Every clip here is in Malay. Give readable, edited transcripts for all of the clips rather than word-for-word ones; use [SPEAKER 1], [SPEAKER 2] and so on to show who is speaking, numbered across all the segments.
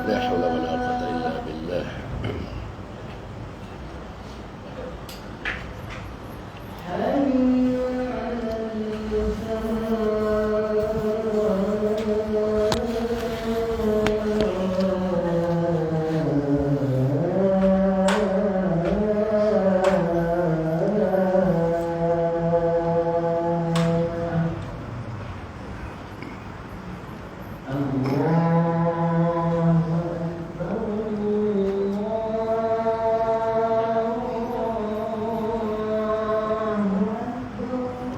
[SPEAKER 1] لا حول ولا قوة إلا بالله.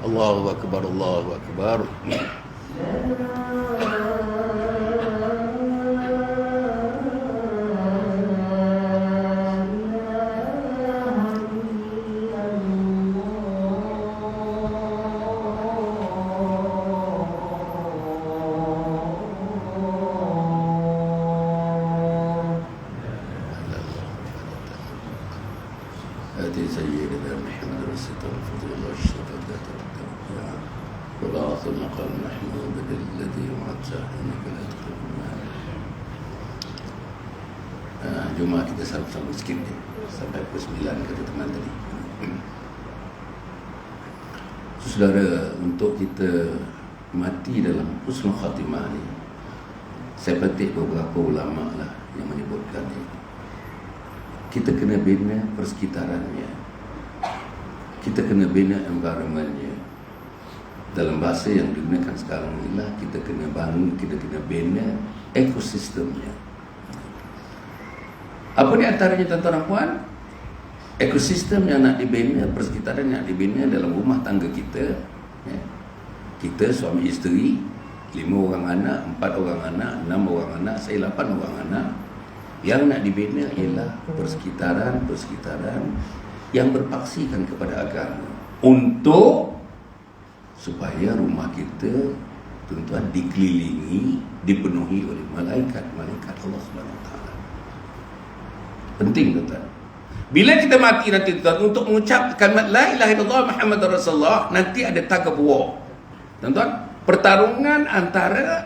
[SPEAKER 1] Allahu Akbar, Allahu Akbar. هذه سيدنا محمد رسول الله والشفاعة وبعث المقام محمود الذي وعدته انك لا تخلف المال. Jumaat kita sama-sama sikit ni sampai pukul 9 kata teman tadi. Saudara, untuk kita mati dalam husnul khatimah ni, saya petik beberapa ulama lah yang menyebutkan ni, kita kena bina persekitarannya, kita kena bina environmentnya. Dalam bahasa yang digunakan sekarang inilah, kita kena bangun, kita kena bina ekosistemnya. Apa di antaranya tuan-tuan dan puan? Ekosistem yang nak dibina, persekitaran yang nak dibina dalam rumah tangga kita, ya. Kita suami isteri, 5 orang anak, 4 orang anak, 6 orang anak, saya 8 orang anak. Yang nak dibina ialah persekitaran yang berpaksikan kepada agama, untuk supaya rumah kita, tuan-tuan, dikelilingi, dipenuhi oleh malaikat-malaikat Allah Subhanahu Wa Taala. Penting, tuan-tuan. Bila kita mati nanti, tuan-tuan, untuk mengucapkan la ilaha illallah Muhammadur Rasulullah, nanti ada tug of war, tuan-tuan, pertarungan antara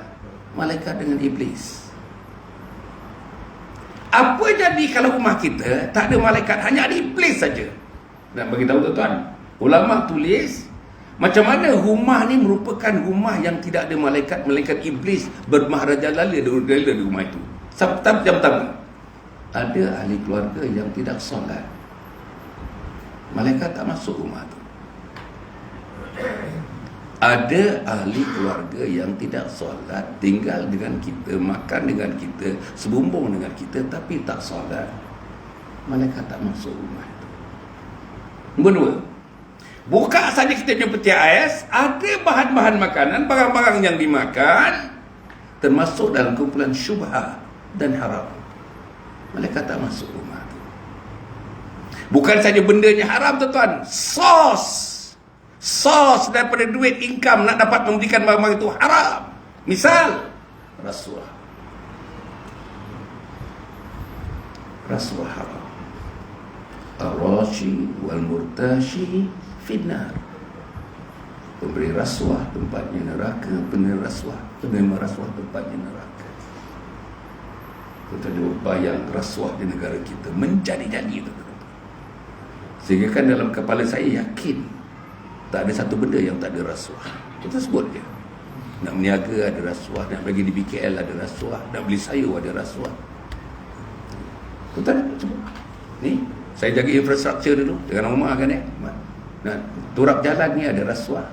[SPEAKER 1] malaikat dengan iblis. Apa jadi kalau rumah kita tak ada malaikat, hanya ada iblis saja? Dan bagi tahu tuan-tuan, ulama tulis macam mana rumah ni merupakan rumah yang tidak ada malaikat, malaikat iblis bermaharajalela di rumah itu. Yang pertama, ada ahli keluarga yang tidak solat, malaikat tak masuk rumah tu. Ada ahli keluarga yang tidak solat, tinggal dengan kita, makan dengan kita, sebumbung dengan kita, tapi tak solat, malaikat tak masuk rumah itu. Nombor 2, buka saja kita punya peti ais, ada bahan-bahan makanan, barang-barang yang dimakan termasuk dalam kumpulan syubhat dan haram, malaikat tak masuk rumah itu. Bukan saja bendanya haram, tuan-tuan, sos daripada duit income nak dapat memberikan barang-barang itu haram. Misal rasuah. Rasuah haram. Ar-rashi wal murtashi finnar. Pemberi rasuah tempatnya neraka, penerima rasuah tempatnya neraka. Kita bayang rasuah di negara kita menjadi-jadi, sehingga kan dalam kepala saya yakin tak ada satu benda yang tak ada rasuah. Kita sebut je, nak meniaga ada rasuah, nak bagi di BKL ada rasuah, nak beli sayur ada rasuah. Kita sebut ni, saya jaga infrastruktur dulu dengan rumah kan nak turap jalan ni ada rasuah.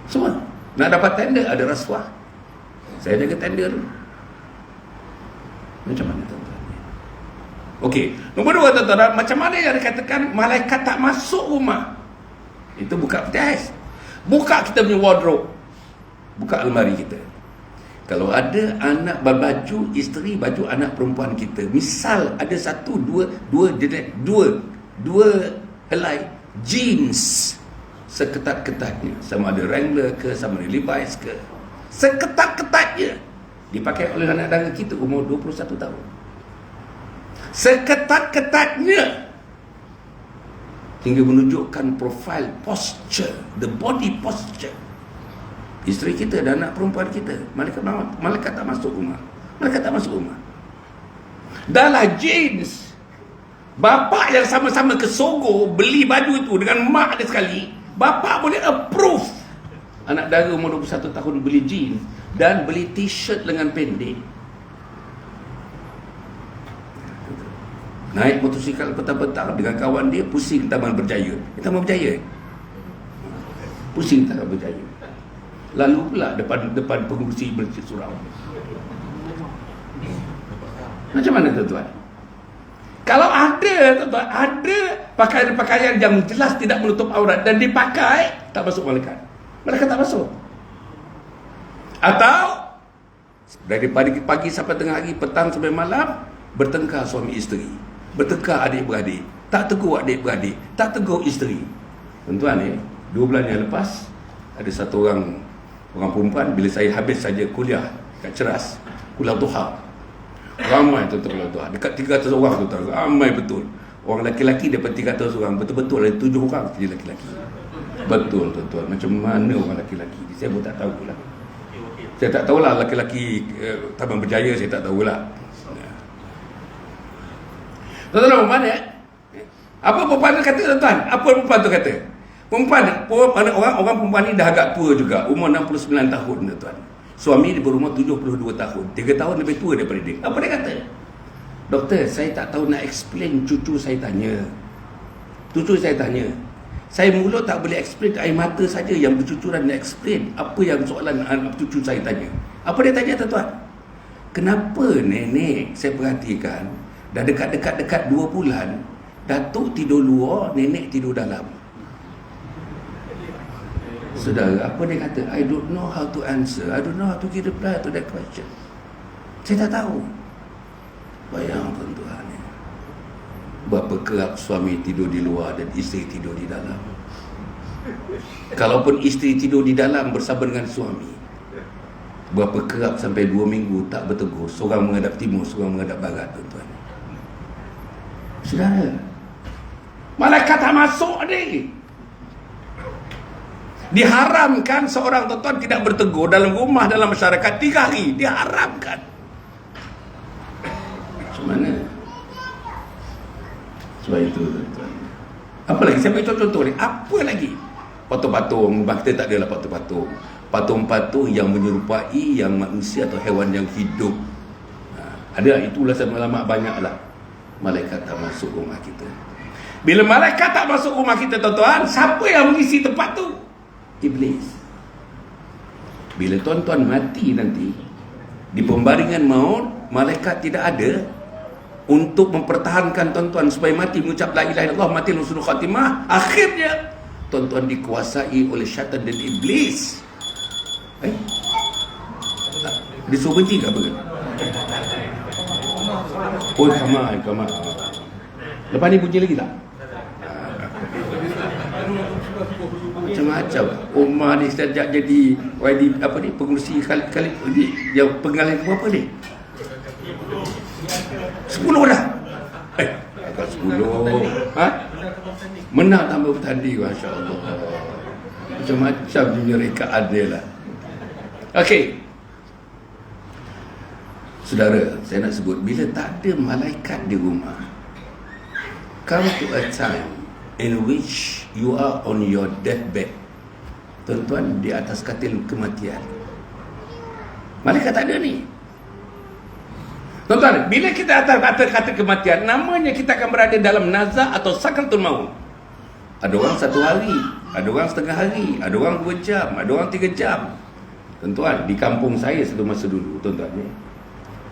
[SPEAKER 1] Semua nak dapat tender ada rasuah. Saya jaga tender dulu. Macam mana tuan-tuan? Okey, nombor 2 tuan-tuan, macam mana yang dikatakan malaikat tak masuk rumah? Itu buka peti ais. Buka kita punya wardrobe. Buka almari kita. Kalau ada anak berbaju isteri, baju anak perempuan kita, misal ada dua helai jeans seketat-ketatnya, sama ada Wrangler ke, sama ada Levi's ke, seketat-ketatnya dipakai oleh anak dara kita umur 21 tahun. Seketat-ketatnya hingga menunjukkan profil posture, the body posture. Isteri kita dan anak perempuan kita, malaikat tak masuk rumah. Malaikat tak masuk rumah. Dalam jeans, bapa yang sama-sama ke Sogo beli baju itu dengan mak dia sekali, bapa boleh approve anak dara umur 21 tahun beli jeans dan beli t-shirt lengan pendek, naik motosikal petang-petang dengan kawan dia pusing Taman Berjaya. Taman Berjaya pusing Taman Berjaya, lalu pula depan pengurusi Masjid Surau. Macam mana tuan-tuan? Kalau ada tuan-tuan, ada pakaian-pakaian yang jelas tidak menutup aurat dan dipakai, tak masuk malaikat. Malaikat tak masuk. Atau dari pagi sampai tengah hari, petang sampai malam, bertengkar suami isteri, bertengkar adik-beradik, tak tegur adik-beradik, tak tegur isteri. Tuan-tuan ni, 2 bulan yang lepas, ada satu orang perempuan, bila saya habis saja kuliah kat Ceras, kuliah Tuha, ramai tuan-tuan kuliah Tuha, dekat 300 orang tuan-tuan, ramai betul. Orang lelaki-lelaki daripada 300 orang, betul-betul ada 7 orang saja lelaki-lelaki. Betul tuan-tuan, macam mana orang lelaki-lelaki, saya pun tak tahulah. Saya tak tahulah lelaki-lelaki Taman Berjaya, saya tak tahulah. Tuan-tuan, mana? Apa perempuan tu kata tuan-tuan? Apa perempuan tu kata? Orang perempuan ni dah agak tua juga, umur 69 tahun tuan-tuan. Suami dia berumur 72 tahun, 3 tahun lebih tua daripada dia. Apa dia kata? Doktor, saya tak tahu nak explain. Cucu saya tanya, saya mulut tak boleh explain, air mata saja yang bercucuran nak explain apa yang soalan cucu saya tanya. Apa dia tanya tuan-tuan? Kenapa nenek, saya perhatikan dah dekat 2 bulan, datuk tidur luar, nenek tidur dalam. Saudara, apa dia kata? I don't know how to answer, I don't know how to give reply to that question. Saya tak tahu. Bayang tuan-tuan, berapa kerap suami tidur di luar dan isteri tidur di dalam. Kalaupun isteri tidur di dalam bersama dengan suami, berapa kerap sampai 2 minggu tak bertegur, seorang menghadap timur, seorang menghadap barat tuan-tuan. Saudara, malaikat tak masuk ni. Diharamkan seorang tuan-tuan tidak bertegur dalam rumah, dalam masyarakat 3 hari. Diharamkan. Macam mana? Sebab itu tuan-tuan. Apa lagi? Saya bagi contoh ni. Apa lagi? Patung-patung. Kita tak adalah patung-patung. Patung-patung yang menyerupai yang manusia atau hewan yang hidup. Ada, itulah saya ulama banyaklah. Malaikat tak masuk rumah kita. Bila malaikat tak masuk rumah kita tuan-tuan, siapa yang mengisi tempat tu? Iblis. Bila tuan-tuan mati nanti, di pembaringan maut, malaikat tidak ada untuk mempertahankan tuan-tuan supaya mati mengucap la ilaha illallah, mati husnul khatimah. Akhirnya tuan-tuan dikuasai oleh syaitan dan iblis. Disuruh benci ke apa ke? Oh, kamar. Lepas ni bunyi lagi tak? Macam-macam. Umar ni sejak jadi YD apa ni, pengurusi kali dia penggalan berapa ni? 10 dah. Agak 10. Ha? Menang tambah bertanding, masya-Allah. Macam-macam dunia reka adil lah. Okey. Saudara, saya nak sebut, bila tak ada malaikat di rumah, come to a time in which you are on your deathbed, tuan-tuan, di atas katil kematian, malaikat tak ada ni. Tuan-tuan, bila kita atas katil kematian, namanya kita akan berada dalam nazak atau sakratul maut. Ada orang 1 hari, ada orang setengah hari, ada orang 2 jam, ada orang 3 jam. Tuan-tuan, di kampung saya satu masa dulu, tuan-tuan ni,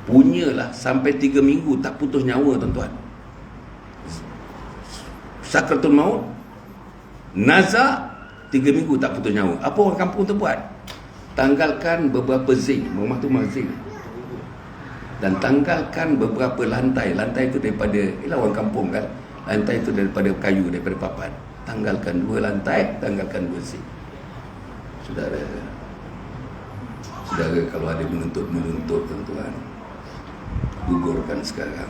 [SPEAKER 1] punyalah sampai 3 minggu tak putus nyawa, tuan-tuan. Sakratul maut, nazak, 3 minggu tak putus nyawa. Apa orang kampung tu buat? Tanggalkan beberapa zinc, rumah tu zinc, dan tanggalkan beberapa lantai. Lantai tu daripada, ialah orang kampung kan, lantai tu daripada kayu, daripada papan. Tanggalkan 2 lantai, tanggalkan 2 zinc. Saudara, kalau ada menuntut, tuan-tuan, gugurkan sekarang.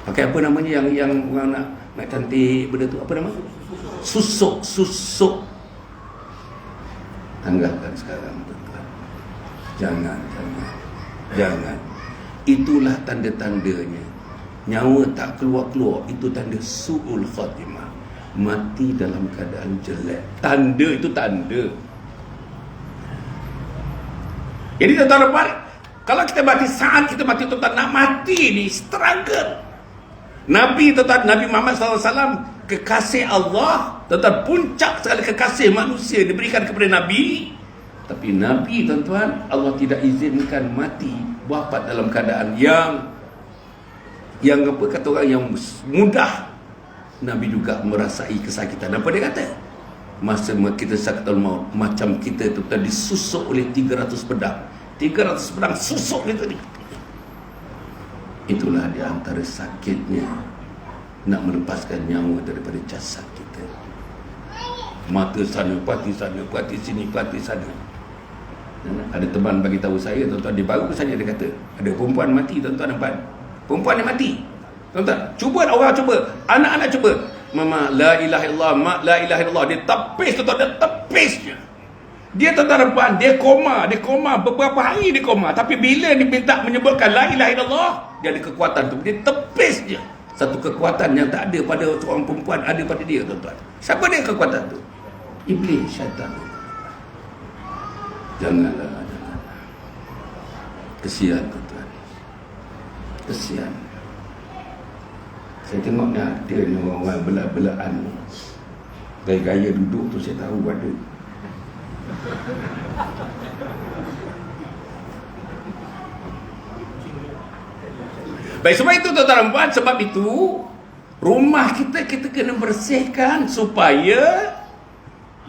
[SPEAKER 1] Pakai apa namanya yang orang nak cantik benda tu, apa nama? Susuk. Tanggalkan sekarang, tuan-tuan. Jangan. Itulah tanda-tandanya. Nyawa tak keluar, itu tanda su'ul khatimah. Mati dalam keadaan jelek. Tanda itu tanda. Jadi tuan-tuan, kalau kita mati saat kita mati, tuan-tuan, nak mati ni struggle. Nabi Muhammad SAW, kekasih Allah, tuan-tuan, puncak sekali kekasih manusia diberikan kepada Nabi. Tapi Nabi, tuan-tuan, Allah tidak izinkan mati wafat dalam keadaan yang apa kata orang, yang mudah. Nabi juga merasai kesakitan. Apa dia kata? Masa kita sakratul maut, macam kita tu tadi disusuk oleh 300 pedang. 300 pedang susuk dia tadi. Itulah di antara sakitnya nak melepaskan nyawa daripada jasad kita. Mata sana, pati sana, pati sini, pati sana. Ada teman bagi tahu saya, tuan-tuan, dia baru saja dia kata, ada perempuan mati, tuan-tuan, nampak? Perempuan yang mati. Tuan-tuan, cuba orang cuba, anak-anak cuba. Mama, la ilaha illallah, mak, la ilaha illallah. Dia tepis, tuan-tuan, dia tepisnya. Dia, tuan-tuan, dia koma, beberapa hari dia koma. Tapi bila dia minta menyebutkan la ilaha illallah, dia ada kekuatan tu, dia tepis je. Satu kekuatan yang tak ada pada seorang perempuan, ada pada dia, tuan-tuan. Siapa dia kekuatan tu? Iblis, syaitan. Janganlah. Kesian, tuan-tuan. Kesian. Saya tengok ni ada ni orang-orang belak-belakan ni. Gaya-gaya duduk tu saya tahu ada. Baik, sebab itu tuan-tuan, puan, sebab itu rumah kita kena bersihkan supaya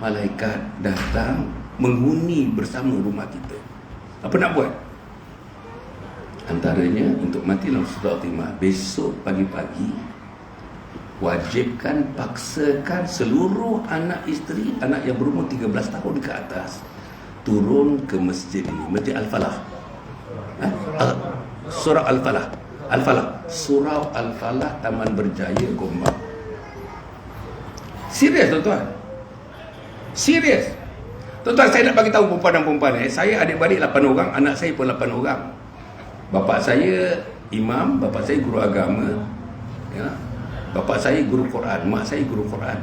[SPEAKER 1] malaikat datang menghuni bersama rumah kita. Apa nak buat? Antaranya untuk mati dalam surat Al-Timah, besok pagi-pagi wajibkan, paksakan seluruh anak isteri, anak yang berumur 13 tahun ke atas, turun ke masjid ini, Masjid Al-Falah. Surah Al-Falah. Surah Al-Falah, Taman Berjaya, Gombak. Serius, tuan-tuan. Serius. Tuan-tuan, saya nak bagi tahu perempuan dan perempuan, saya adik-beradik 8 orang, anak saya pun 8 orang. Bapa saya imam, bapa saya guru agama, ya. Bapa saya guru Quran, mak saya guru Quran.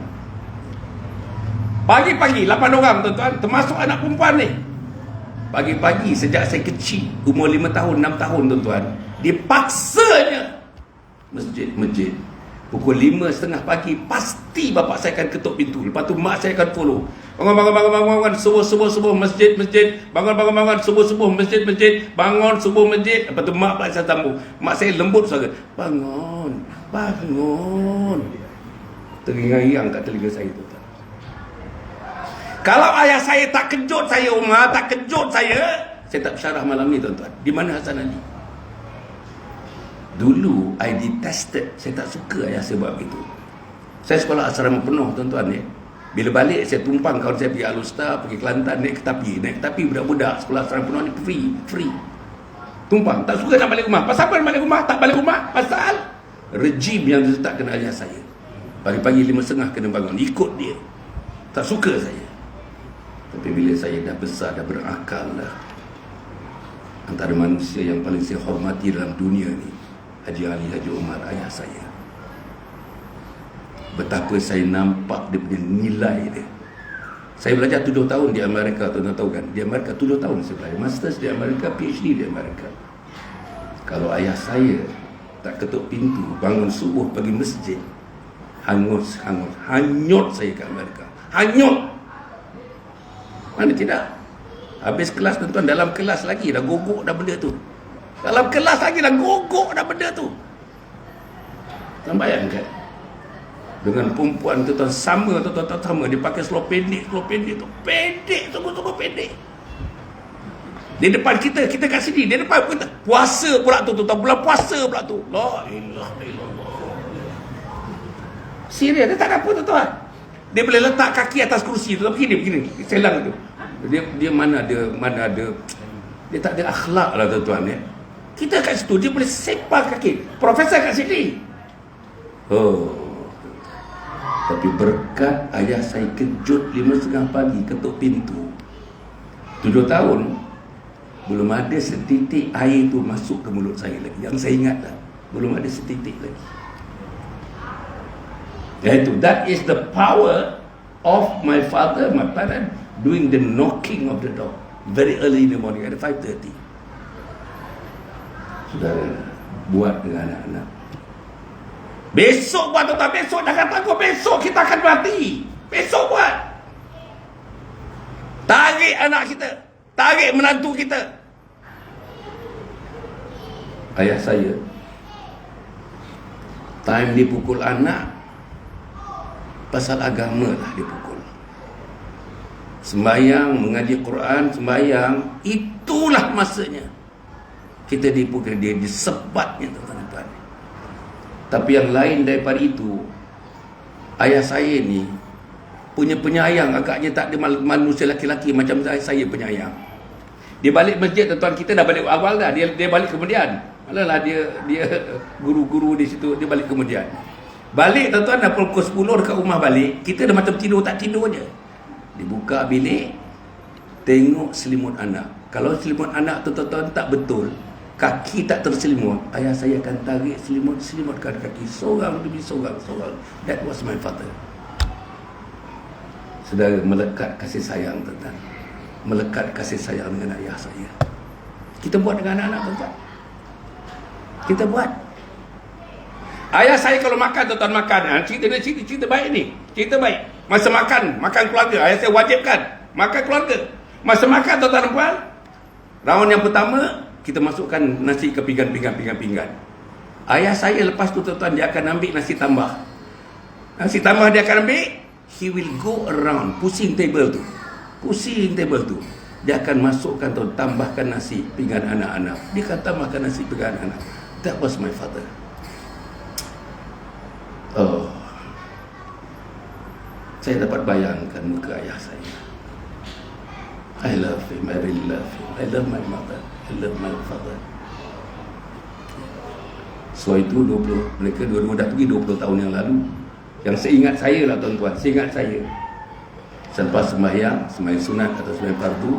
[SPEAKER 1] Pagi-pagi 8 orang, tuan-tuan, termasuk anak perempuan ni. Pagi-pagi sejak saya kecil, umur 5 tahun, 6 tahun, tuan-tuan, dipaksanya masjid. Pukul 5:30 pagi pasti bapa saya akan ketuk pintu. Lepas tu mak saya akan follow. Bangun subuh masjid. Bangun subuh masjid. Bangun subuh masjid. Lepas tu mak saya sambung. Mak saya lembut suara. Bangun. Teringang-ingang kat telinga saya tu. Kalau ayah saya tak kejut saya, saya tak bersyarah malam ni, tuan-tuan. Di mana Hasan Ali? Dulu I detested, saya tak suka ayah saya buat begitu. Saya sekolah asrama penuh, tuan-tuan, ya. Bila balik saya tumpang kawan saya pergi Al-Usta, pergi Kelantan, naik ke tepi budak-budak sekolah Sarang Penuh ni free. Tumpang, tak suka nak balik rumah. Pasal apa nak balik rumah? Tak balik rumah pasal rejim yang diletakkan ayah saya. Pagi-pagi 5.30 kena bangun, ikut dia. Tak suka saya. Tapi bila saya dah besar, dah berakal dah, antara manusia yang paling saya hormati dalam dunia ni Haji Ali Haji Omar, ayah saya. Betapa saya nampak dia punya nilai dia. Saya belajar 7 tahun di Amerika, tuan-tuan tahu kan? Di Amerika 7 tahun saya belajar. Masters di Amerika, PhD di Amerika. Kalau ayah saya tak ketuk pintu, bangun subuh pergi masjid, hanyut saya ke Amerika. Hanyut. Mana tidak? Habis kelas tuan-tuan, dalam kelas lagi dah gogok dah benda tu. Dalam kelas lagi dah gogok dah benda tu. Tuan bayangkan, dengan perempuan tuan-tuan sama, dia pakai seluar pendek tu, pendek, sungguh-sungguh pendek. Di depan kita kat sini, di depan kita puasa pula tu, tuan-tuan, bulan puasa pula tu. La ilaha illallah. Serius, dia tak ada apa tuan-tuan. Dia boleh letak kaki atas kursi tu, begini, selang tu. Dia mana ada dia tak ada akhlak lah tuan-tuan ya. Kita kat situ, dia boleh sepak kaki. Profesor kat sini. Tapi berkat ayah saya kejut 5.30 pagi ketuk pintu. 7 tahun belum ada setitik air tu masuk ke mulut saya lagi. Yang saya ingat lah, belum ada setitik lagi. Iaitu, that is the power of my father, my parent, doing the knocking of the door very early in the morning at 5:30. Saudara, buat dengan anak-anak. Besok buat tuan-tuan, besok jangan takut, besok kita akan mati. Besok buat. Tarik anak kita, tarik menantu kita. Ayah saya, time dia pukul anak, pasal agama lah dia pukul. Sembayang, mengaji Quran, sembayang, itulah masanya kita dipukul, dia disebatnya tuan-tuan. Tapi yang lain daripada itu, ayah saya ni punya penyayang, agaknya tak ada manusia laki-laki macam saya penyayang. Dia balik masjid tuan-tuan, kita dah balik awal dah, dia balik kemudian. Malalah dia guru-guru di situ, dia balik kemudian. Balik tuan-tuan dah pukul 10 dekat rumah balik, kita dah macam tidur tak tidur je. Dibuka bilik, tengok selimut anak. Kalau selimut anak tuan-tuan tak betul, kaki tak terselimut, ayah saya akan tarik selimutkan kaki seorang demi seorang. That was my father. Saudara, melekat kasih sayang tuan-tuan, melekat kasih sayang dengan ayah saya. Kita buat dengan anak-anak tuan-tuan. Kita buat. Ayah saya kalau makan tuan-tuan, makan, cerita baik ni, cerita baik. Masa makan keluarga, ayah saya wajibkan makan keluarga. Masa makan tuan-tuan puan, round yang pertama kita masukkan nasi ke pinggan. Ayah saya lepas tu tuan-tuan, dia akan ambil nasi tambah. Nasi tambah dia akan ambil, he will go around, pusing table tu. Dia akan masukkan tu, tambahkan nasi pinggan anak-anak. Dia akan tambahkan nasi pinggan anak. That was my father. Saya dapat bayangkan muka ayah saya. I love him, I really love him. I love my mother, I love my father. So itu mereka dua-dua dah pergi 20 tahun yang lalu. Yang seingat saya lah tuan-tuan, seingat saya, selepas sembahyang sunat atau sembahyang fardu,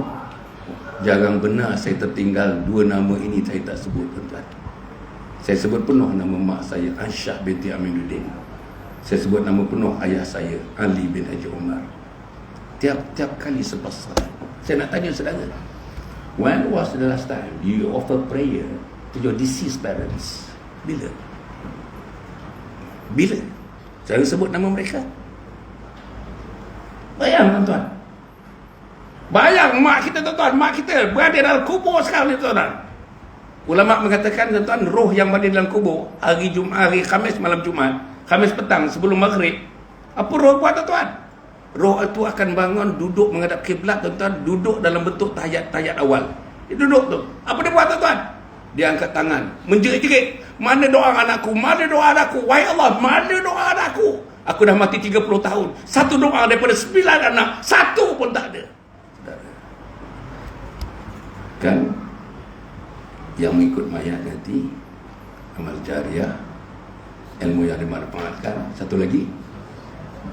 [SPEAKER 1] jarang benar saya tertinggal 2 nama ini saya tak sebut tuan-tuan. Saya sebut penuh nama mak saya, Aisyah binti Aminuddin. Saya sebut nama penuh ayah saya, Ali bin Haji Omar. Tiap kali selepas salat, saya nak tanya saudara, when was the last time you offer prayer to your deceased parents? Bila? Saya sebut nama mereka. Bayang tuan-tuan, bayang mak kita tuan-tuan, mak kita berada dalam kubur sekarang ni tuan-tuan. Ulama mengatakan tuan-tuan, roh yang berada dalam kubur hari Jumaat, hari Khamis malam Jumaat, Khamis petang sebelum maghrib, apa roh buat tuan-tuan? Roh itu akan bangun, duduk menghadap kiblat tuan-tuan, duduk dalam bentuk tahiyat awal. Dia duduk tu. Apa dia buat tuan-tuan? Dia angkat tangan, menjerit-jerit, mana doa anakku, mana doa anakku, wahai Allah, mana doa anakku. Aku dah mati 30 tahun. Satu doa daripada 9 anak, satu pun tak ada. Saudara. Kan yang mengikut mayat nanti amal jariah, ilmu yang dimanfaatkan. Satu lagi,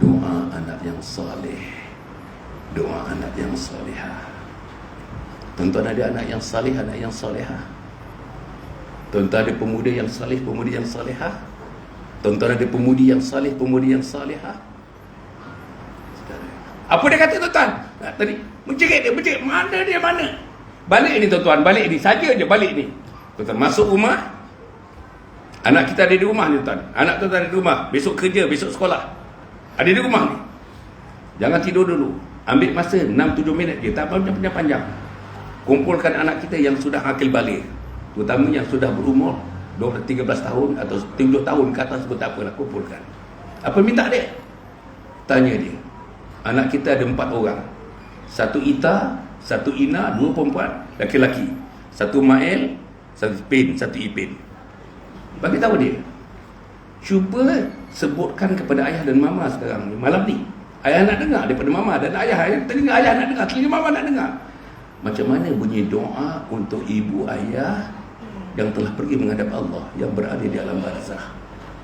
[SPEAKER 1] doa anak yang saleh. Doa anak yang salihah. Tuan-tuan ada anak yang salih, anak yang salihah. Tuan-tuan ada pemuda yang salih, pemudi yang salihah. Tuan-tuan ada pemudi yang salih, pemudi yang salihah. Apa dia kata tuan-tuan? Tadi menjerit dia, mana dia, mana? Balik ni tuan-tuan, balik ni. Saja je balik ni. Tuan-tuan masuk rumah. Anak kita ada di rumah ni tuan. Anak tuan-tuan ada di rumah. Besok kerja, besok sekolah. Ada di rumah ni. Jangan tidur dulu. Ambil masa 6-7 minit je. Tak panjang-panjang. Kumpulkan anak kita yang sudah akil balik. Terutama yang sudah berumur 13 tahun atau 7 tahun ke atas pun tak apa, nak kumpulkan. Apa minta dia? Tanya dia. Anak kita ada 4 orang. 1 Ita, 1 Ina, 2 perempuan, laki-laki. 1 Mael, 1 Ipin, 1 Ipin. Bagi tahu dia. Cuba sebutkan kepada ayah dan mama sekarang ni, malam ni. Ayah nak dengar daripada mama dan ayah. Telinga ayah nak dengar, telinga mama nak dengar. Macam mana bunyi doa untuk ibu ayah yang telah pergi menghadap Allah, yang berada di alam barzah.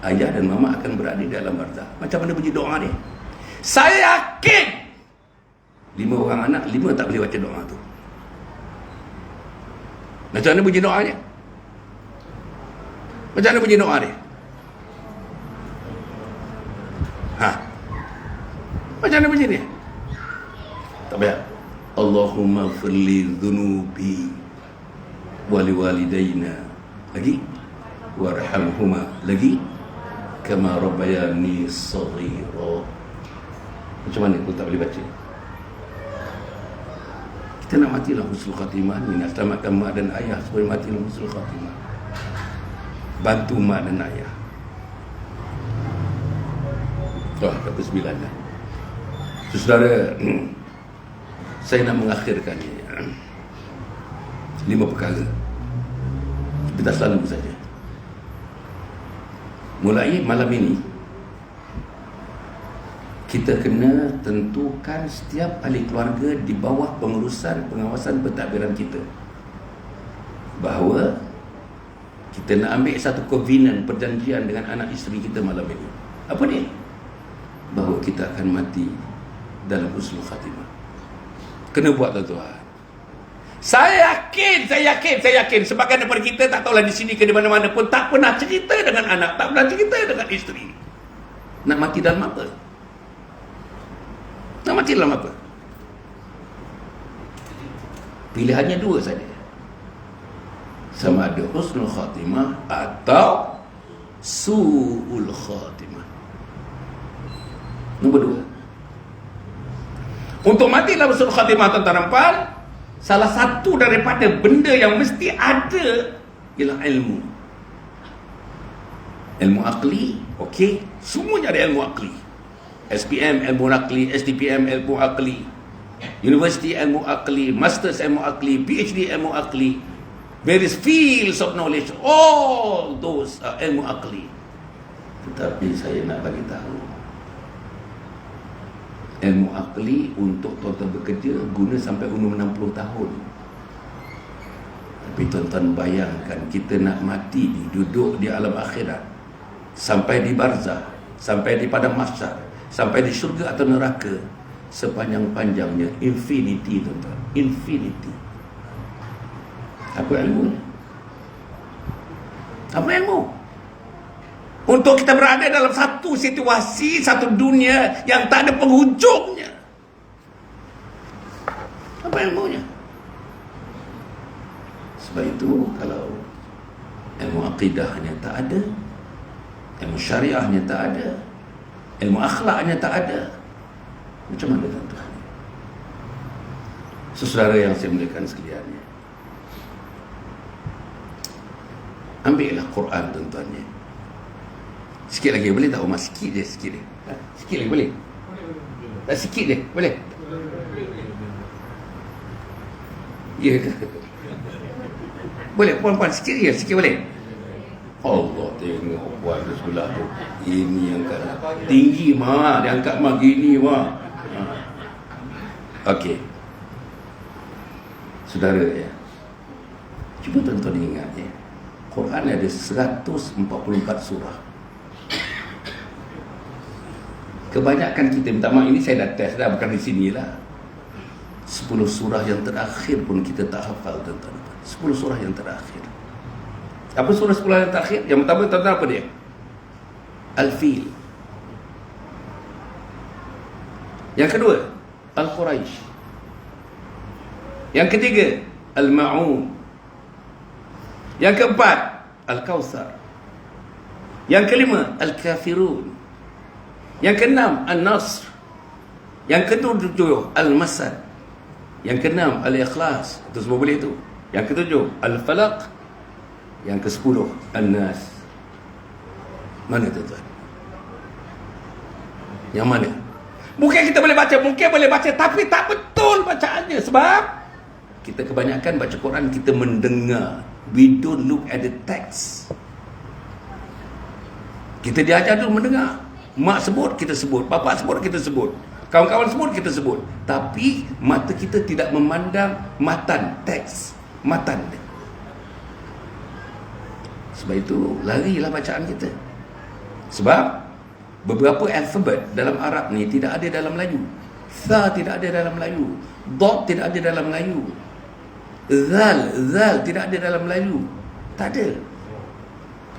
[SPEAKER 1] Ayah dan mama akan berada di alam barzah. Macam mana bunyi doa ni? Saya yakin 5 orang anak, 5 tak boleh baca doa tu. Macam mana bunyi doanya? Macam mana bunyi doa dia? Macam mana bunyi dia? Tak payah. Allahumma firli dhunubi wali walidayna, lagi warhamhuma, lagi kama rabbayani saghira. Macam mana aku tak boleh baca? Kita nak matilah husnul khatimah ni, nak selamatkan mak dan ayah supaya matilah husnul khatimah. Bantu mak dan ayah. Kata 9 dah. Saudara, saya nak mengakhirkannya 5 perkara. Kita selalu saja. Mulai malam ini, kita kena tentukan setiap ahli keluarga di bawah pengurusan pengawasan pentadbiran kita, bahawa kita nak ambil satu covenant, perjanjian dengan anak isteri kita malam ini. Apa dia? Bahawa kita akan mati dalam husnul khatimah. Kena buat tuan-tuan. Saya yakin sebagian daripada kita, tak tahulah di sini ke di mana-mana pun, tak pernah cerita dengan anak, tak pernah cerita dengan isteri. Nak mati dalam apa? Nak mati dalam apa? Pilihannya 2 saja. Sama ada husnul khatimah atau su'ul khatimah. Nombor 2. Untuk mati dalam husnul khatimah, tuan-tuan dan salah satu daripada benda yang mesti ada ialah ilmu. Ilmu akli, okey, semuanya ada ilmu akli. SPM ilmu akli, SDPM ilmu akli, University ilmu akli, Masters ilmu akli, PhD ilmu akli, various fields of knowledge, all those are ilmu akli. Tetapi saya nak bagi tahu, ilmu akli untuk tuan-tuan bekerja guna sampai umur 60 tahun. Tapi tuan-tuan bayangkan, kita nak mati ni, duduk di alam akhirat, sampai di barzah, sampai di padang mahsyar, sampai di syurga atau neraka, sepanjang-panjangnya infinity, tuan-tuan, infinity. Apa ilmu? Apa ilmu? Untuk kita berada dalam satu situasi, satu dunia yang tak ada penghujungnya. Apa ilmunya? Sebab itu, kalau ilmu akidahnya tak ada, ilmu syariahnya tak ada, ilmu akhlaknya tak ada, macam mana tuan-tuan? Saudara yang saya muliakan sekalian, ambillah Quran tuan-tuannya. Sikit lagi boleh tak Umar? Sikit je. Sikit lagi boleh? Tak, sikit je boleh? Ya ke? Boleh puan-puan, sikit boleh? Allah, tengok puan di sebelah tu. Ini yang tinggi mah, dia angkat mah gini mah. Okey. Saudara ya. Cuba tuan-tuan ingat ya. Quran ada 144 surah. Kebanyakan kita, minta maaf ini saya dah test dah, bukan di sinilah. 10 surah yang terakhir pun kita tak hafal, tuan-tuan. 10 surah yang terakhir. Apa surah 10 yang terakhir? Yang pertama, tuan-tuan, apa dia? Al-Fil. Yang kedua, Al-Quraisy. Yang ketiga, Al-Ma'un. Yang keempat, Al-Kawthar. Yang kelima, Al-Kafirun. Yang keenam, An-Nasr. Yang ketujuh, Al-Masad. Yang keenam, Al-Ikhlas. Itu semua boleh tu. Yang ketujuh, Al-Falaq. Yang ke-10, An-Nas. Mana tuan-tuan? Yang mana? Mungkin kita boleh baca, tapi tak betul bacaannya. Sebab kita kebanyakan baca Quran, kita mendengar. We don't look at the text. Kita diajar dulu mendengar. Mak sebut, kita sebut. Bapak sebut, kita sebut. Kawan-kawan sebut, kita sebut. Tapi mata kita tidak memandang matan, teks, matan. Sebab itu larilah bacaan kita. Sebab beberapa alfabet dalam Arab ni tidak ada dalam Melayu. Tha tidak ada dalam Melayu. Dot tidak ada dalam Melayu. Zal tidak ada dalam Melayu. Tak ada.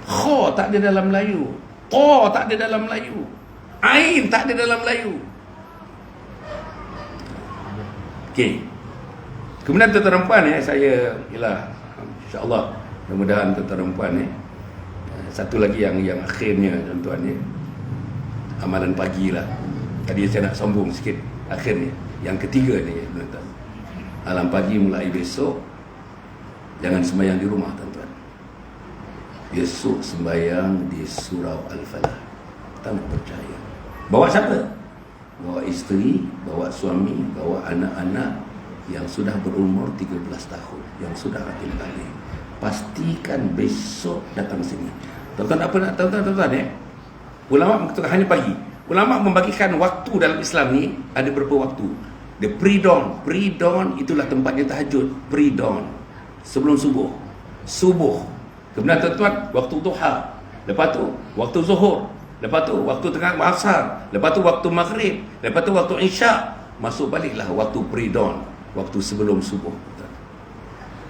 [SPEAKER 1] Kha tak ada dalam Melayu. Ta tak ada dalam Melayu. Ain tak ada dalam Melayu. Okey. Kemudian tuan-tuan dan puan saya ialah insya-Allah mudah-mudahan tuan-tuan dan puan satu lagi yang akhirnya tuan-tuan amalan pagi lah. Tadi saya nak sombong sikit akhirnya. Yang ketiga ni tuan-tuan. Alam pagi mulai besok jangan sembahyang di rumah tuan-tuan. Besok sembahyang di surau Al-Falah. Tak nak percaya. Bawa siapa? Bawa isteri, bawa suami, bawa anak-anak yang sudah berumur 13 tahun, yang sudah akil balik. Pastikan besok datang sini. Tuan-tuan apa nak tuan-tuan ulama hanya pagi. Ulama membagikan waktu dalam Islam ni ada berapa waktu. The pre-dawn. Pre-dawn itulah tempatnya tahajud. Pre-dawn. Sebelum subuh. Subuh. Kemudian tuan-tuan, waktu duha. Lepas tu, waktu zuhur. Lepas tu, waktu tengah asar. Lepas tu, waktu maghrib. Lepas tu, waktu isyak. Masuk baliklah waktu pre-dawn. Waktu sebelum subuh.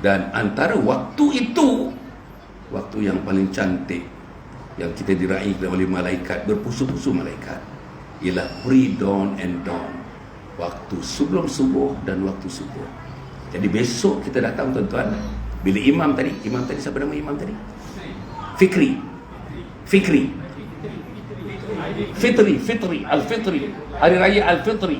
[SPEAKER 1] Dan antara waktu itu, waktu yang paling cantik yang kita diraih oleh malaikat, berpusu-pusu malaikat, ialah pre-dawn and dawn. Waktu sebelum subuh dan waktu subuh. Jadi besok kita datang tuan-tuan. Bila imam tadi siapa nama imam tadi? Fitri. Al-Fitri. Hari Raya Al-Fitri.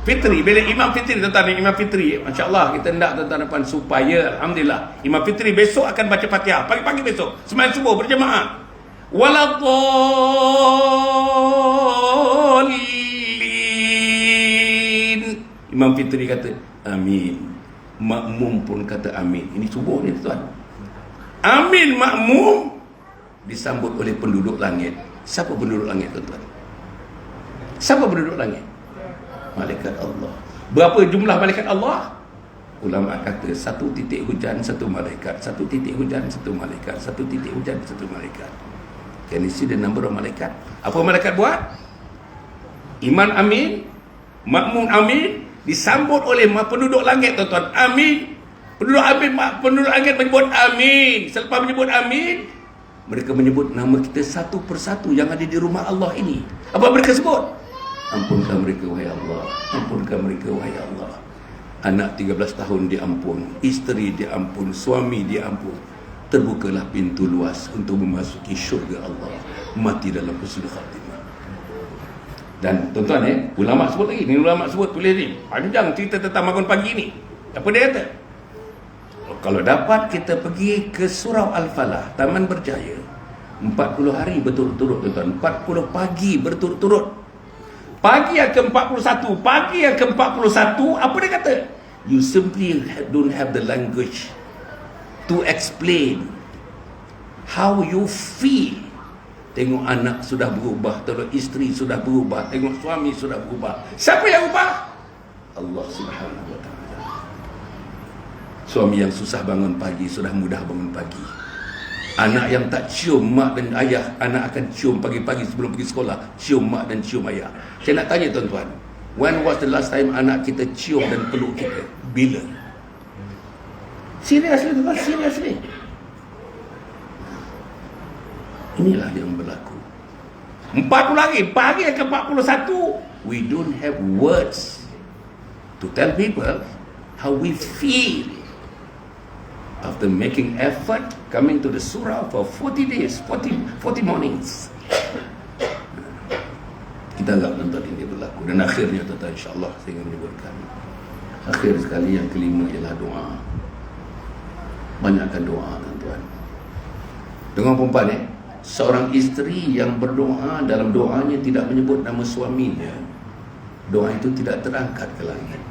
[SPEAKER 1] Fitri. Bila Imam Fitri tuan-tuan, Imam Fitri, masya-Allah kita hendak tuan-tuan depan supaya alhamdulillah Imam Fitri besok akan baca Fatihah pagi-pagi besok sembahyang subuh berjemaah. Waladhdallin. Imam Fitri kata amin. Makmum pun kata amin. Ini subuh ni tuan. Amin makmum disambut oleh penduduk langit. Siapa penduduk langit tuan-tuan? Siapa penduduk langit? Malaikat Allah. Berapa jumlah malaikat Allah? Ulama kata 1 titik hujan 1 malaikat, 1 titik hujan 1 malaikat, 1 titik hujan 1 malaikat. Can you see the number of malaikat? Apa malaikat buat? Iman amin, makmum amin, disambut oleh penduduk langit tuan-tuan. Amin. Penduduk langit menyebut amin. Selepas menyebut amin, mereka menyebut nama kita satu persatu yang ada di rumah Allah ini. Apa mereka sebut? Ampunkan mereka wahai Allah. Ampunkan mereka wahai Allah. Anak 13 tahun diampun, isteri diampun, suami diampun. Terbukalah pintu luas untuk memasuki syurga Allah. Mati dalam husnul khatimah. Dan tuan-tuan ulama sebut lagi. Ni ulama sebut tulis ni. Panjang cerita tentang bangun pagi ni. Apa dia kata? Kalau dapat kita pergi ke surau Al-Falah, Taman Berjaya, 40 hari berturut-turut tuan-tuan. 40 pagi berturut-turut. Pagi yang ke-41, pagi yang ke-41, apa dia kata? You simply don't have the language to explain how you feel. Tengok anak sudah berubah, tengok isteri sudah berubah, tengok suami sudah berubah. Siapa yang ubah? Allah Subhanahu wa ta'ala. Suami yang susah bangun pagi sudah mudah bangun pagi. Anak yang tak cium mak dan ayah, anak akan cium pagi-pagi sebelum pergi sekolah, cium mak dan cium ayah. Saya nak tanya tuan-tuan, when was the last time anak kita cium dan peluk kita? Bila? Seriously tuan, seriously. Inilah yang berlaku. 40 lagi, pagi ke 41. We don't have words to tell people how we feel after making effort coming to the surah for 40 days, 40 mornings. Kita anggap nonton ini berlaku. Dan akhirnya tuan-tuan, insyaAllah saya ingin menyebutkan akhir sekali yang kelima ialah doa. Banyakkan doa tuan-tuan. Dengan perempuan seorang isteri yang berdoa, dalam doanya tidak menyebut nama suaminya, doa itu tidak terangkat ke langit.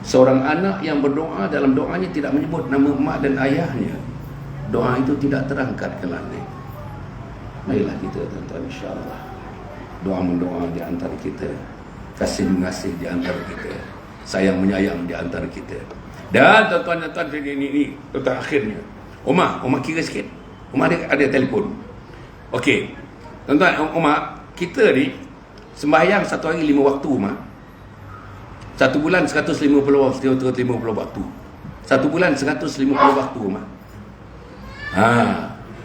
[SPEAKER 1] Seorang anak yang berdoa, dalam doanya tidak menyebut nama mak dan ayahnya, doa itu tidak terangkat ke langit. Marilah kita tuan-tuan, insyaAllah doa mendoa di antara kita, kasih mengasih di antara kita, sayang menyayang di antara kita. Dan tuan-tuan ini tuan akhirnya Umar kira sikit. Umar ada telefon. Okey, tuan-tuan, Umar, kita ni sembahyang satu hari 5 waktu, Umar. Satu bulan 150 waktu. Satu bulan 150 waktu, Umar.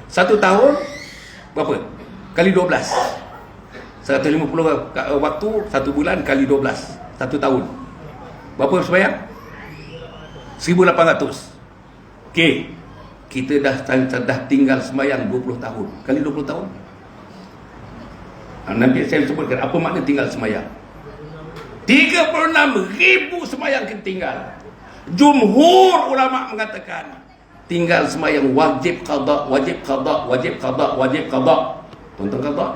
[SPEAKER 1] Satu tahun berapa? Kali 12. 150 waktu, satu bulan kali 12. Satu tahun. Berapa sembahyang? 1,800. Okey. Kita dah tinggal sembahyang 20 tahun. Kali 20 tahun. Nanti saya sebutkan apa makna tinggal sembahyang. 36,000 sembahyang kita tinggal. Jumhur ulama mengatakan tinggal sembahyang wajib qada, wajib qada, wajib qada, wajib qada. Tonton qada.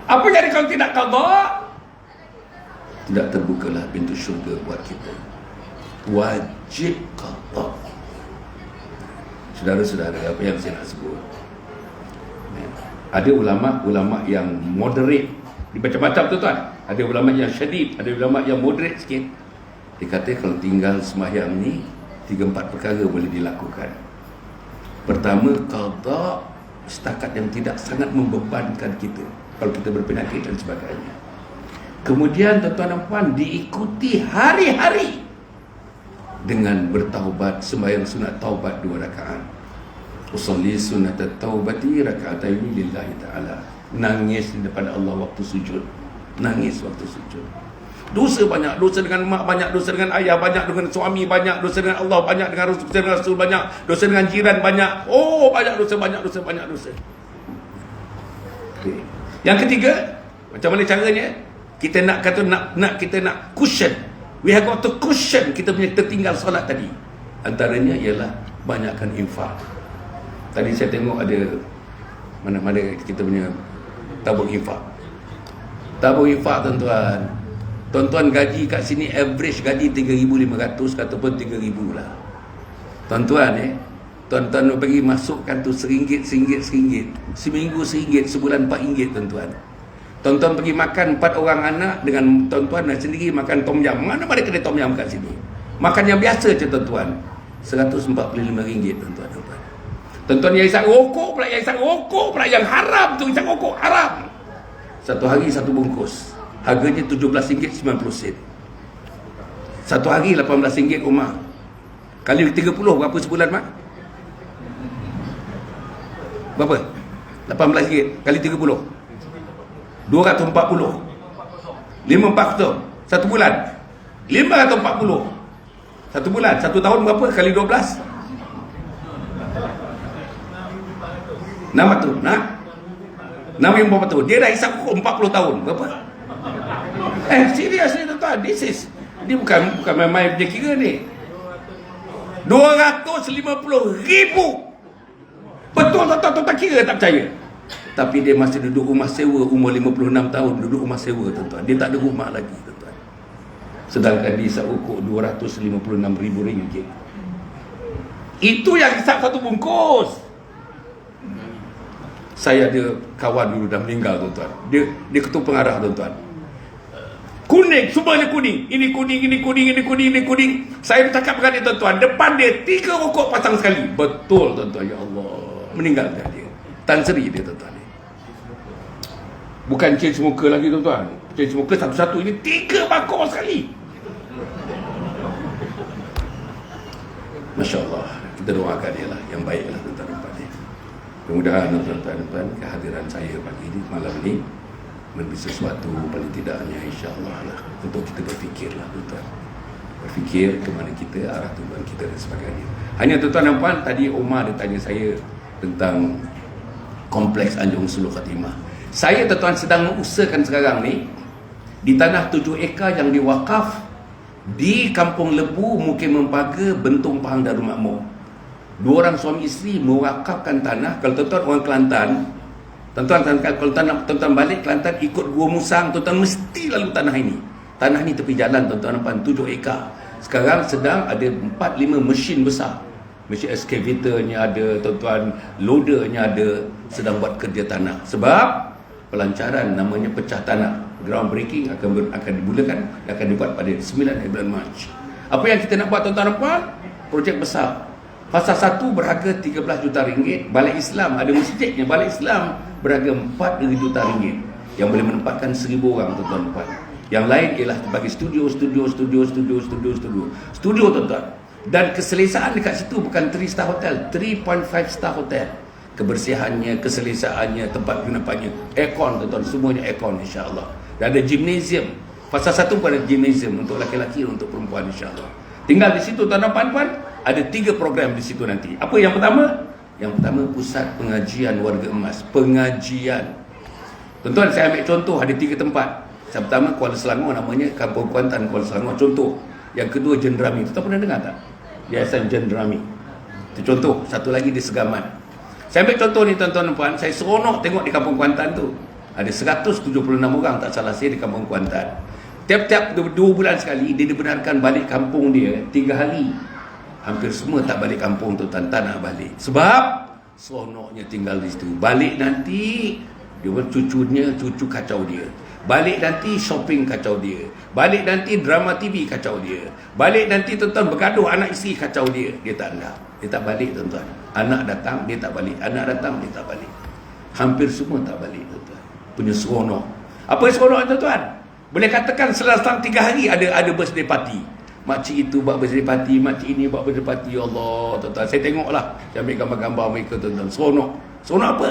[SPEAKER 1] Apa jadi kalau tidak qada? Tidak terbukalah pintu syurga buat kita. Wajib qada. Saudara-saudara, apa yang saya nak sebut, ada ulama yang moderate, macam-macam tuan-tuan. Ada ulama yang syadid, ada ulama yang moderate sikit. Dia kata kalau tinggal sembahyang ni 3-4 perkara boleh dilakukan. Pertama, qada setakat yang tidak sangat membebankan kita, kalau kita berpenyakit dan sebagainya. Kemudian tuan-tuan dan puan, diikuti hari-hari dengan bertaubat, sembahyang sunat taubat 2 rakaat. Usolli sunat taubati raka'ataini lillahi ta'ala. Nangis di depan Allah waktu sujud. Nangis waktu sujud. Dosa banyak, dosa dengan mak banyak, dosa dengan ayah banyak, dengan suami banyak, dosa dengan Allah banyak, dengan Rasul banyak, dosa dengan jiran banyak. Oh, banyak dosa. Okay. Yang ketiga, macam mana caranya? Kita nak kata kita nak cushion. We have got to cushion kita punya tertinggal solat tadi. Antaranya ialah banyakkan infak. Tadi saya tengok ada mana kita punya tabung infak. Tabung infak tuan-tuan. Tuan-tuan gaji kat sini average gaji 3,500 ataupun 3,000 lah. Tuan-tuan tuan-tuan pergi masukkan tu RM1, seminggu RM1, sebulan RM4 tuan-tuan. Tuan-tuan pergi makan 4 orang anak dengan tuan-tuan dan sendiri makan tom yam. Mana ada kedai tom yam kat sini? Makan yang biasa je tuan-tuan. RM145 tuan-tuan. Tuan-tuan yang isap rokok pula, yang haram tu, isap rokok haram. Satu hari satu bungkus. Harganya RM17.90. Satu hari RM18 Umar. Kali 30 berapa sebulan, Mak? Berapa? RM18 kali 30. 240. 540 satu bulan. 540 satu bulan. Satu tahun berapa kali 12? 600. Nah, 640. Dia dah hisap 40 tahun. Berapa? Serius ni tuan-tuan. Ini bukan main-main punya kira ni. 250,000. Betul tuan-tuan kira tak percaya. Tapi dia masih duduk rumah sewa, umur 56 tahun duduk rumah sewa tuan-tuan. Dia tak ada rumah lagi tuan-tuan. Sedangkan dia hisap rokok RM256,000. Itu yang hisap satu bungkus. Saya ada kawan dulu dah meninggal tuan-tuan. Dia ketua pengarah tuan-tuan. Kuning, semuanya kuning. Ini kuning, ini kuning, ini kuning, ini kuning. Saya bercakap dengan dia tuan-tuan. Depan dia 3 rokok pasang sekali. Betul tuan-tuan. Ya Allah. Meninggal dia. Tan Sri dia tuan-tuan. Bukan change muka lagi tuan-tuan. Change muka satu-satu. Ini 3 bakor sekali. Masya Allah. Kita doakan dia lah. Yang baik lah tuan-tuan. Mudah-mudahan tuan-tuan kehadiran saya pagi ini, malam ini memberi sesuatu paling tidaknya insya-Allah lah untuk kita berfikirlah tuan-tuan. Berfikir ke mana kita, arah tujuan kita dan sebagainya. Hanya tuan-tuan dan puan, tadi Omar dia tanya saya tentang kompleks Anjung Husnul Khatimah. Saya tuan-tuan sedang mengusahakan sekarang ni di tanah 7 ekar yang diwakaf di Kampung Lebu, Mukim Mempaga, Bentong Pahang Darul Makmur. 2 orang suami isteri mewakafkan tanah. Kalau tuan-tuan orang Kelantan, tuan-tuan kalau tuan-tuan balik Kelantan ikut Gua Musang, tuan-tuan mesti lalu tanah ini. Tanah ni tepi jalan tuan-tuan, 7 ekar. Sekarang sedang ada 4-5 mesin besar. Mesin excavatornya ada, tuan-tuan, loadernya ada, sedang buat kerja tanah. Sebab pelancaran namanya pecah tanah, ground breaking akan dimulakan, akan dibuat pada 9 bulan Mac. Apa yang kita nak buat tuan-tuan dan puan? Projek besar. Fasa 1 berharga 13 juta ringgit. Balai Islam, ada masjidnya. Balai Islam berharga 4 juta ringgit, yang boleh menempatkan 1000 orang tuan-tuan dan puan. Yang lain ialah bagi studio tuan-tuan. Dan keselesaan dekat situ bukan 3 star hotel, 3.5 star hotel. Kebersihannya, keselesaannya, tempat penginapannya, aircon tuan-tuan, semuanya aircon insya-Allah. Dan ada gymnasium. Fasa 1 pun ada gymnasium untuk laki-laki dan untuk perempuan insya-Allah. Tinggal di situ tuan-tuan dan puan. Ada 3 program di situ nanti. Apa yang pertama? Yang pertama, pusat pengajian warga emas. Pengajian. Tuan-tuan, saya ambil contoh, ada 3 tempat. Yang pertama, Kuala Selangor, namanya Kampung Kuantan Kuala Selangor. Contoh. Yang kedua, Jenderami. Tuan-tuan pernah dengar tak? Yayasan Jenderami. Itu contoh. Satu lagi di Segaman. Saya ambil contoh ni tuan-tuan dan puan. Saya seronok tengok di Kampung Kuantan tu. Ada 176 orang, tak salah saya, di Kampung Kuantan. Tiap-tiap 2 bulan sekali, dia dibenarkan balik kampung dia 3 hari. Hampir semua tak balik kampung tuan-tuan, tak nak balik. Sebab seronoknya tinggal di situ. Balik nanti, dia pun cucu kacau dia. Balik nanti shopping kacau dia. Balik nanti drama TV kacau dia. Balik nanti tuan-tuan bergaduh anak isteri kacau dia. Dia tak nak. Dia tak balik tuan-tuan. Anak datang, dia tak balik. Anak datang, dia tak balik. Hampir semua tak balik tuan-tuan. Punya seronok. Apa seronok tuan-tuan? Boleh katakan selang 3 hari ada birthday party. Makcik itu buat birthday party, makcik ini buat birthday party. Ya Allah, tuan-tuan, saya tengoklah. Saya ambil gambar-gambar mereka tuan-tuan. Seronok. Seronok apa?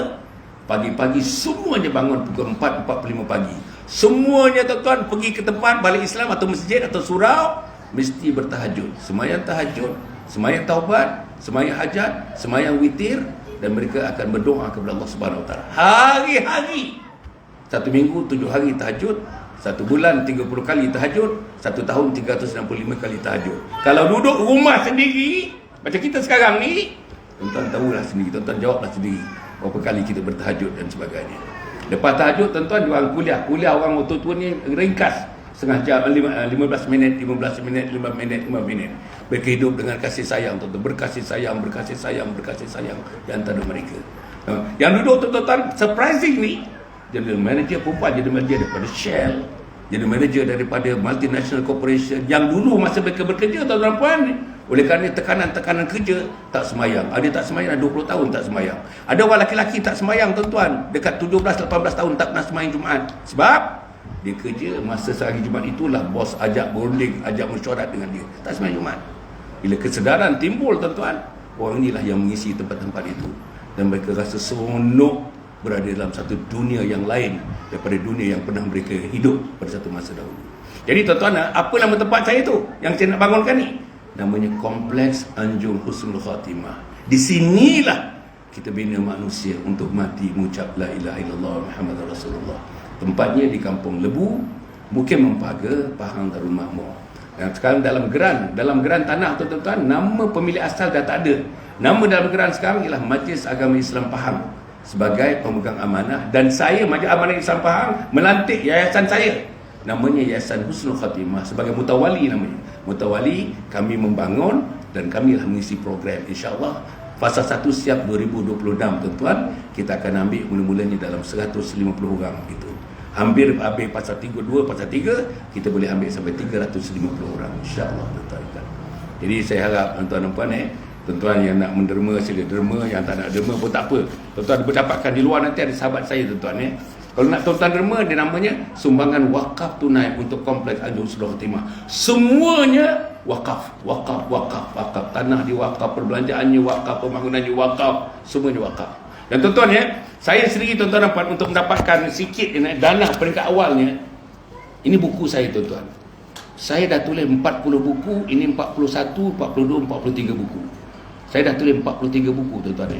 [SPEAKER 1] Pagi-pagi semuanya bangun pukul 4:45 pagi. Semuanya tuan-tuan pergi ke tempat balik Islam atau masjid atau surau, mesti bertahajud. Semayang tahajud, semayang taubat, semayang hajat, semayang witir, dan mereka akan berdoa kepada Allah Subhanahu Wa Taala hari-hari. 1 minggu 7 hari tahajud, 1 bulan 30 kali tahajud, 1 tahun 365 kali tahajud. Kalau duduk rumah sendiri macam kita sekarang ni, tuan-tuan tahulah sendiri, tuan-tuan jawablah sendiri berapa kali kita bertahajud dan sebagainya. Lepas tahajud tuan-tuan, diorang kuliah orang tua-tua ni ringkas, setengah jam, 15 minit, 15 minit, 5 minit, 5 minit. Mereka hidup dengan kasih sayang tuan-tuan, berkasih sayang di antara mereka. Yang duduk tuan-tuan, surprisingly, general manager perempuan, jadi manager daripada Shell, jadi manager daripada multinational corporation, yang dulu masa mereka bekerja tuan-tuan puan, oleh kerana tekanan kerja, tak semayang. Ada tak semayang, 20 tahun tak semayang. Ada orang lelaki tak semayang tuan-tuan, dekat 17-18 tahun tak pernah semayang Jumaat. Sebab dia kerja masa sehari Jumaat itulah bos ajak berunding, ajak mesyuarat dengan dia, tak semayang Jumaat. Bila kesedaran timbul tuan-tuan, orang inilah yang mengisi tempat-tempat itu, dan mereka rasa seronok berada dalam satu dunia yang lain daripada dunia yang pernah mereka hidup pada satu masa dahulu. Jadi tuan-tuan, apa nama tempat saya tu yang saya nak bangunkan ni? Namanya Kompleks Anjung Husnul Khatimah. Di sinilah kita bina manusia untuk mati mengucap la ilaha illallah Muhammadur Rasulullah. Tempatnya di Kampung Lebu, Mukim Mempaga, Pahang Darul Makmur. Dan sekarang dalam geran tanah tuan-tuan, nama pemilik asal dah tak ada. Nama dalam geran sekarang ialah Majlis Agama Islam Pahang sebagai pemegang amanah, dan saya Majlis Amanah Islam Pahang melantik yayasan saya, namanya Yayasan Husnul Khatimah, sebagai mutawali namanya. Mutawali, kami membangun dan kami lah mengisi program. InsyaAllah fasa 1 siap 2026 tuan-tuan, kita akan ambil mula-mulanya dalam 150 orang gitu. Hampir habis fasa 2, fasa 3 kita boleh ambil sampai 350 orang insyaAllah tuan-tuan. Jadi saya harap tuan-tuan dan puan tuan-tuan yang nak menderma sila derma, yang tak nak derma pun tak apa. Tuan-tuan berdapatkan di luar, nanti ada sahabat saya tuan-tuan Kalau nak tuan-tuan derma, dia namanya sumbangan wakaf tunai untuk kompleks Anjung Husnul Khatimah. Semuanya wakaf. Tanah di wakaf, perbelanjaannya wakaf, pembangunannya wakaf, semuanya wakaf. Dan tuan-tuan saya sendiri tuan-tuan dapat untuk mendapatkan sikit dana peringkat awalnya. Ini buku saya tuan-tuan. Saya dah tulis 40 buku, ini 41, 42, 43 buku. Saya dah tulis 43 buku tuan-tuan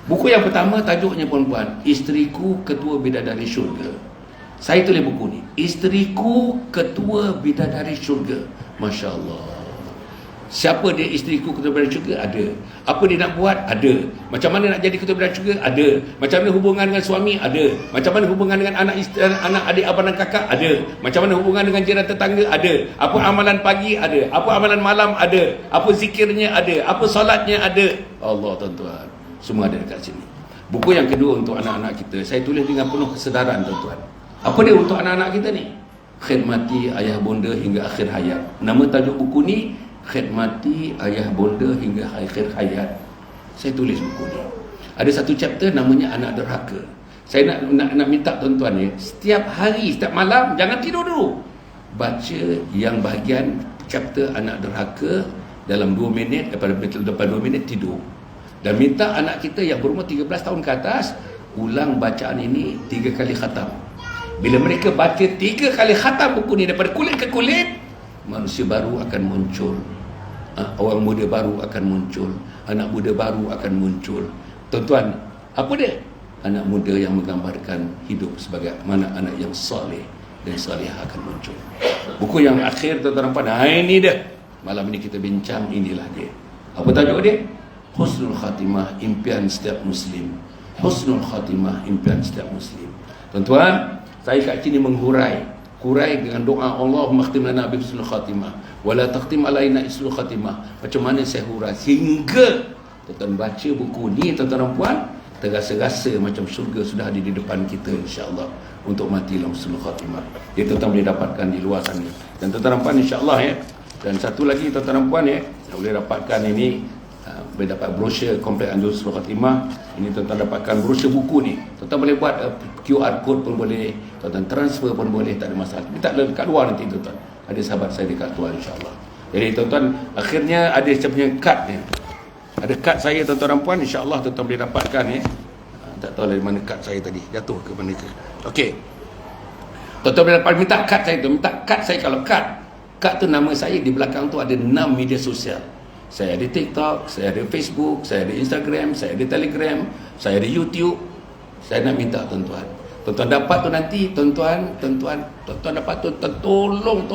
[SPEAKER 1] Buku yang pertama tajuknya puan-puan, Isteriku Ketua Bidadari Syurga. Saya tulis buku ni, Isteriku Ketua Bidadari Syurga. Masya Allah. Siapa dia isteriku Ketua Bidadari Syurga? Ada. Apa dia nak buat? Ada. Macam mana nak jadi Ketua Bidadari Syurga? Ada. Macam mana hubungan dengan suami? Ada. Macam mana hubungan dengan anak adik, abang dan kakak? Ada. Macam mana hubungan dengan jiran tetangga? Ada. Apa amalan pagi? Ada. Apa amalan malam? Ada. Apa zikirnya? Ada. Apa solatnya? Ada. Allah tuan-tuan, semua ada dekat sini. Buku yang kedua untuk anak-anak kita, saya tulis dengan penuh kesedaran tuan-tuan. Apa dia untuk anak-anak kita ni? Khidmati ayah bonda hingga akhir hayat. Nama tajuk buku ni, Khidmati ayah bonda hingga akhir hayat. Saya tulis buku ni. Ada satu chapter namanya Anak Derhaka. Saya nak minta tuan-tuan setiap hari, setiap malam, jangan tidur dulu, baca yang bahagian chapter Anak Derhaka dalam 2 minit, lepas 2 minit tidur. Dan minta anak kita yang berumur 13 tahun ke atas ulang bacaan ini 3 kali khatam. Bila mereka baca 3 kali khatam buku ni daripada kulit ke kulit, manusia baru akan muncul. Orang muda baru akan muncul. Anak muda baru akan muncul. Tuan-tuan, apa dia? Anak muda yang menggambarkan hidup sebagai mana anak yang soleh dan salihah akan muncul. Buku yang akhir tuan-tuan nampak, ini dia. Malam ini kita bincang, inilah dia. Apa tajuk dia? Husnul Khatimah, impian setiap Muslim. Husnul Khatimah, impian setiap Muslim. Tuan-tuan, saya kat sini menghurai dengan doa Allahumma khtim lana bi husnul khatimah wa la takhtim alaina husnul khatimah. Macam mana saya hurai sehingga tuan-tuan baca buku ni tuan-tuan dan puan, terasa-rasa macam syurga sudah ada di depan kita insya-Allah untuk mati dalam husnul khatimah. Dia tuan-tuan boleh dapatkan di luar sana. Dan tuan-tuan dan puan insya-Allah Dan satu lagi tuan-tuan dan puan boleh dapatkan ini, boleh dapat brosur kompleks Anjung Husnul Khatimah. Ini tuan-tuan dapatkan brosur buku ni. Tuan-tuan boleh buat QR code pun boleh, tuan-tuan transfer pun boleh, tak ada masalah. Kita tak dekat luar nanti tuan-tuan. Ada sahabat saya dekat luar insya-Allah. Jadi tuan-tuan, akhirnya ada macam punya kad ni. Ada kad saya tuan-tuan dan puan, insya-Allah tuan-tuan boleh dapatkan Tak tahu dari mana kad saya tadi, jatuh ke mana ke. Okey. Tuan-tuan boleh dapat, minta kad saya tu, minta kad saya. Kalau kad tu nama saya di belakang tu ada 6 media sosial. Saya ada TikTok, saya ada Facebook, saya ada Instagram, saya ada Telegram, saya ada YouTube. Saya nak minta tuan-tuan dapat tu nanti, tuan-tuan dapat tu, tolong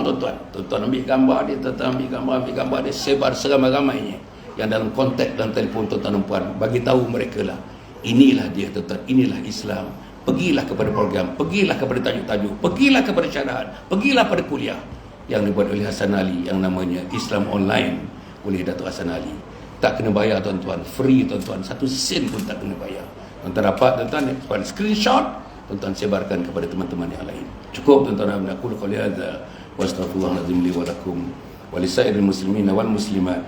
[SPEAKER 1] tuan-tuan ambil gambar dia, ambil gambar dia, sebar seramai-ramainya yang dalam kontak dan telefon tuan-tuan dan puan, bagi tahu mereka lah, inilah dia tuan-tuan, inilah Islam. Pergilah kepada program, pergilah kepada tajuk-tajuk, pergilah kepada syarahan, pergilah pada kuliah yang dibuat oleh Hasan Ali yang namanya Islam Online oleh Datuk Hasan Ali. Tak kena bayar tuan-tuan, free tuan-tuan, 1 sen pun tak kena bayar. Tuan-tuan dapat tuan-tuan screenshot, tuan-tuan sebarkan kepada teman-teman yang lain. Cukup tuan-tuan, aku qul qawli hadza wa astaghfirullahalazim li wa lakum wa lisairil muslimin wal muslimat.